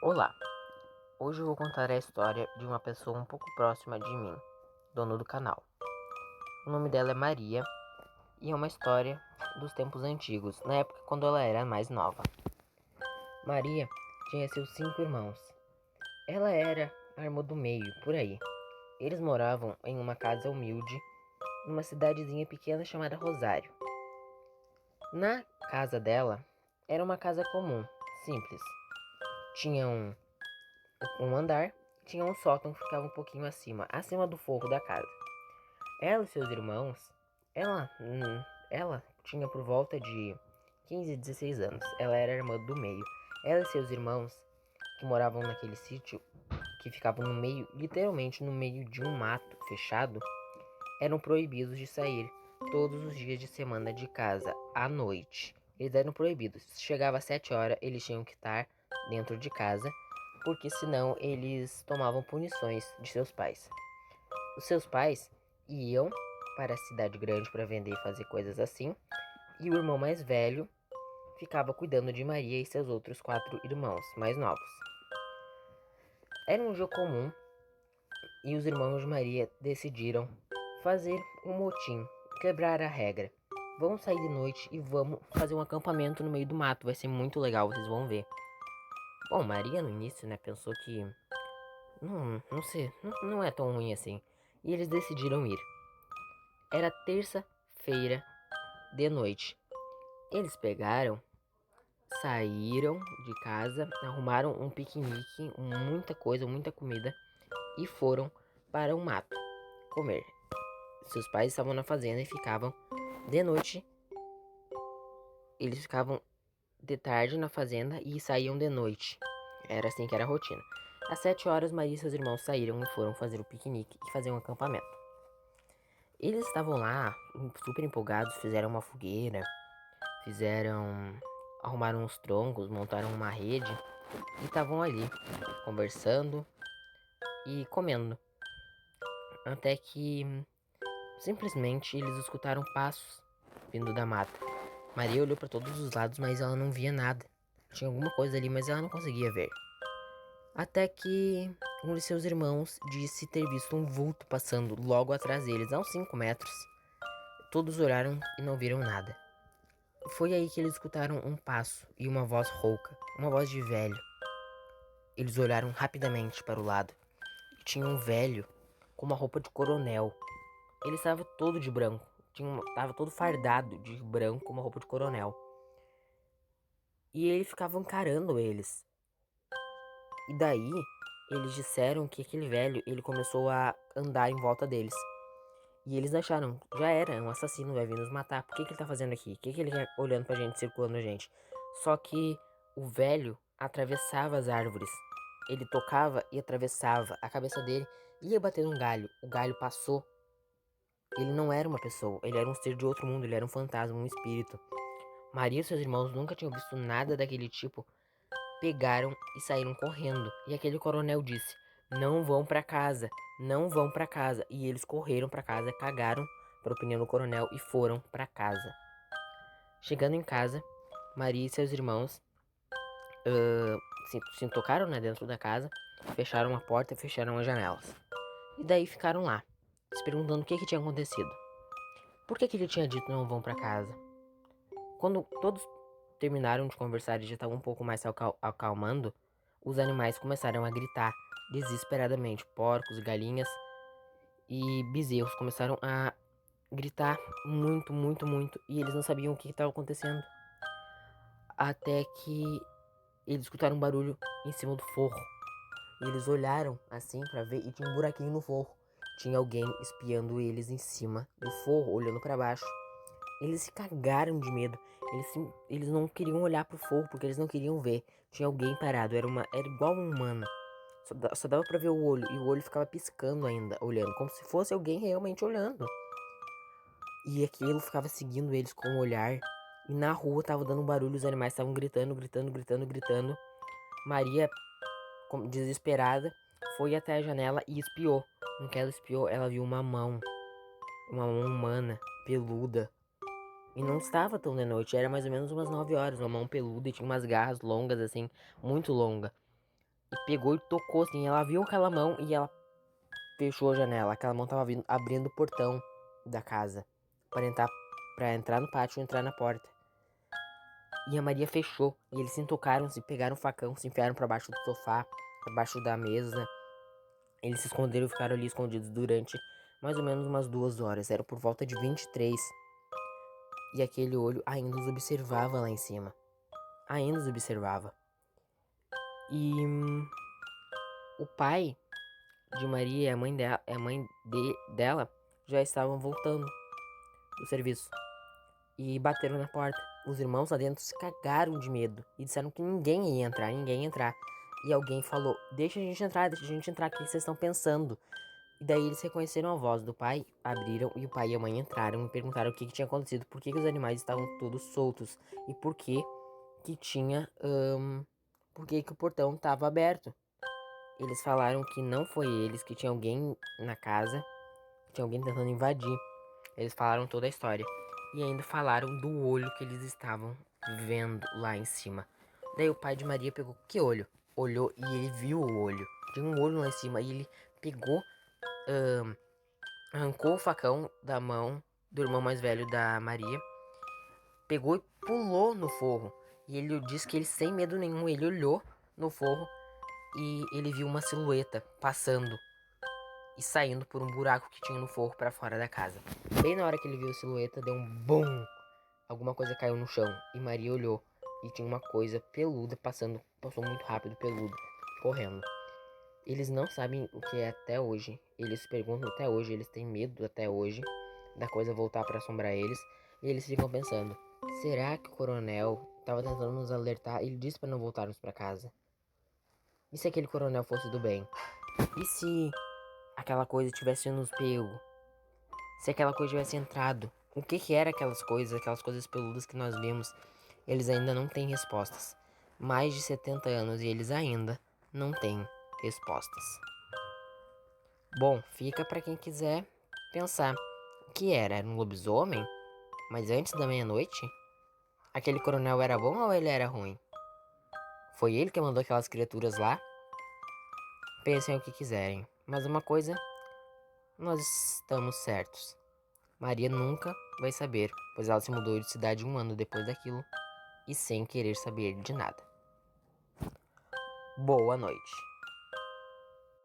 Olá, hoje eu vou contar a história de uma pessoa um pouco próxima de mim, dono do canal. O nome dela é Maria e é uma história dos tempos antigos, na época quando ela era mais nova. Maria tinha seus 5 irmãos. Ela era a irmã do meio, por aí. Eles moravam em uma casa humilde, numa cidadezinha pequena chamada Rosário. Na casa dela, era uma casa comum, simples. Tinha um andar, tinha um sótão que ficava um pouquinho acima do forro da casa. Ela e seus irmãos, ela tinha por volta de 15, 16 anos. Ela era a irmã do meio. Ela e seus irmãos, que moravam naquele sítio, que ficava no meio, literalmente no meio de um mato fechado, eram proibidos de sair todos os dias de semana de casa, à noite. Eles eram proibidos. Chegava às 7 horas, eles tinham que estar dentro de casa, porque senão eles tomavam punições de seus pais. Os seus pais iam para a cidade grande para vender e fazer coisas assim, e o irmão mais velho ficava cuidando de Maria e seus outros 4 irmãos mais novos. Era um dia comum e os irmãos de Maria decidiram fazer um motim, quebrar a regra. Vamos sair de noite e vamos fazer um acampamento no meio do mato, vai ser muito legal, vocês vão ver. Bom, Maria no início, pensou que não sei, não é tão ruim assim. E eles decidiram ir. Era terça-feira de noite. Eles pegaram, saíram de casa, arrumaram um piquenique, muita coisa, muita comida e foram para o mato comer. Seus pais estavam na fazenda e ficavam de noite. Eles ficavam de tarde na fazenda e saíam de noite. Era assim que era a rotina. Às 7 horas, Maria e seus irmãos saíram e foram fazer o piquenique e fazer um acampamento. Eles estavam lá, super empolgados, fizeram uma fogueira, arrumaram uns troncos, montaram uma rede e estavam ali, conversando e comendo. Até que, simplesmente, eles escutaram passos vindo da mata. Maria olhou para todos os lados, mas ela não via nada. Tinha alguma coisa ali, mas ela não conseguia ver. Até que um de seus irmãos disse ter visto um vulto passando logo atrás deles, a uns 5 metros. Todos olharam e não viram nada. Foi aí que eles escutaram um passo e uma voz rouca, uma voz de velho. Eles olharam rapidamente para o lado e tinha um velho com uma roupa de coronel. Ele estava todo de branco, estava todo fardado de branco com uma roupa de coronel. E ele ficava encarando eles. E daí, eles disseram que aquele velho, ele começou a andar em volta deles. E eles acharam, já era, um assassino vai vir nos matar. Por que ele tá fazendo aqui? O que ele quer olhando pra gente, circulando a gente? Só que o velho atravessava as árvores. Ele tocava e atravessava. A cabeça dele ia bater num galho. O galho passou. Ele não era uma pessoa, ele era um ser de outro mundo, ele era um fantasma, um espírito. Maria e seus irmãos nunca tinham visto nada daquele tipo. Pegaram e saíram correndo. E aquele coronel disse: não vão pra casa, não vão pra casa. E eles correram pra casa, cagaram para a opinião do coronel e foram pra casa. Chegando em casa, Maria e seus irmãos se tocaram, dentro da casa, fecharam a porta e fecharam as janelas. E daí ficaram lá, se perguntando o que tinha acontecido. Por que ele tinha dito não vão pra casa? Quando todos terminaram de conversar e já estavam um pouco mais se acalmando, os animais começaram a gritar desesperadamente. Porcos, galinhas e bezerros começaram a gritar muito, muito, muito. E eles não sabiam o que estava acontecendo. Até que eles escutaram um barulho em cima do forro. E eles olharam assim pra ver e tinha um buraquinho no forro. Tinha alguém espiando eles em cima do forro, olhando pra baixo. Eles se cagaram de medo. Eles não queriam olhar pro forro porque eles não queriam ver. Tinha alguém parado, era igual uma humana. Só dava pra ver o olho e o olho ficava piscando ainda, olhando, como se fosse alguém realmente olhando. E aquilo ficava seguindo eles com o olhar. E na rua tava dando um barulho, os animais estavam gritando, gritando, gritando, gritando. Maria, desesperada, foi até a janela e espiou. No que ela espiou, ela viu uma mão humana, peluda. E não estava tão de noite, era mais ou menos umas 9 horas, uma mão peluda e tinha umas garras longas assim, muito longa. e pegou e tocou assim. Ela viu aquela mão e ela fechou a janela. Aquela mão tava abrindo o portão da casa pra entrar no pátio e entrar na porta. E a Maria fechou. E eles se tocaram, se pegaram o facão, se enfiaram pra baixo do sofá, pra baixo da mesa. Eles se esconderam e ficaram ali escondidos durante mais ou menos umas 2 horas. Era por volta de 23. E aquele olho ainda os observava lá em cima. Ainda os observava. E o pai de Maria e a mãe dela já estavam voltando do serviço. E bateram na porta. Os irmãos lá dentro se cagaram de medo. E disseram que ninguém ia entrar, ninguém ia entrar. E alguém falou, deixa a gente entrar, o que vocês estão pensando? E daí eles reconheceram a voz do pai, abriram e o pai e a mãe entraram e perguntaram o que tinha acontecido, por que os animais estavam todos soltos e por que tinha, por que o portão estava aberto. Eles falaram que não foi eles, que tinha alguém na casa, que tinha alguém tentando invadir. Eles falaram toda a história. E ainda falaram do olho que eles estavam vendo lá em cima. Daí o pai de Maria pegou, que olho? Olhou e ele viu o olho. Tinha um olho lá em cima e ele pegou, arrancou o facão da mão do irmão mais velho da Maria. Pegou e pulou no forro. E ele disse que ele, sem medo nenhum, ele olhou no forro e ele viu uma silhueta passando e saindo por um buraco que tinha no forro para fora da casa. Bem na hora que ele viu a silhueta, deu um bum! Alguma coisa caiu no chão e Maria olhou e tinha uma coisa peluda passou muito rápido, peludo, correndo. Eles não sabem o que é até hoje. Eles se perguntam até hoje, eles têm medo até hoje da coisa voltar para assombrar eles. E eles ficam pensando, será que o coronel estava tentando nos alertar? Ele disse para não voltarmos para casa. E se aquele coronel fosse do bem? E se aquela coisa tivesse nos pego? Se aquela coisa tivesse entrado? O que era aquelas coisas peludas que nós vimos? Eles ainda não têm respostas. Mais de 70 anos e eles ainda não têm respostas. Bom, fica para quem quiser pensar. O que era? Era um lobisomem? Mas antes da meia-noite? Aquele coronel era bom ou ele era ruim? Foi ele que mandou aquelas criaturas lá? Pensem o que quiserem. Mas uma coisa, nós estamos certos. Maria nunca vai saber, pois ela se mudou de cidade 1 ano depois daquilo e sem querer saber de nada. Boa noite.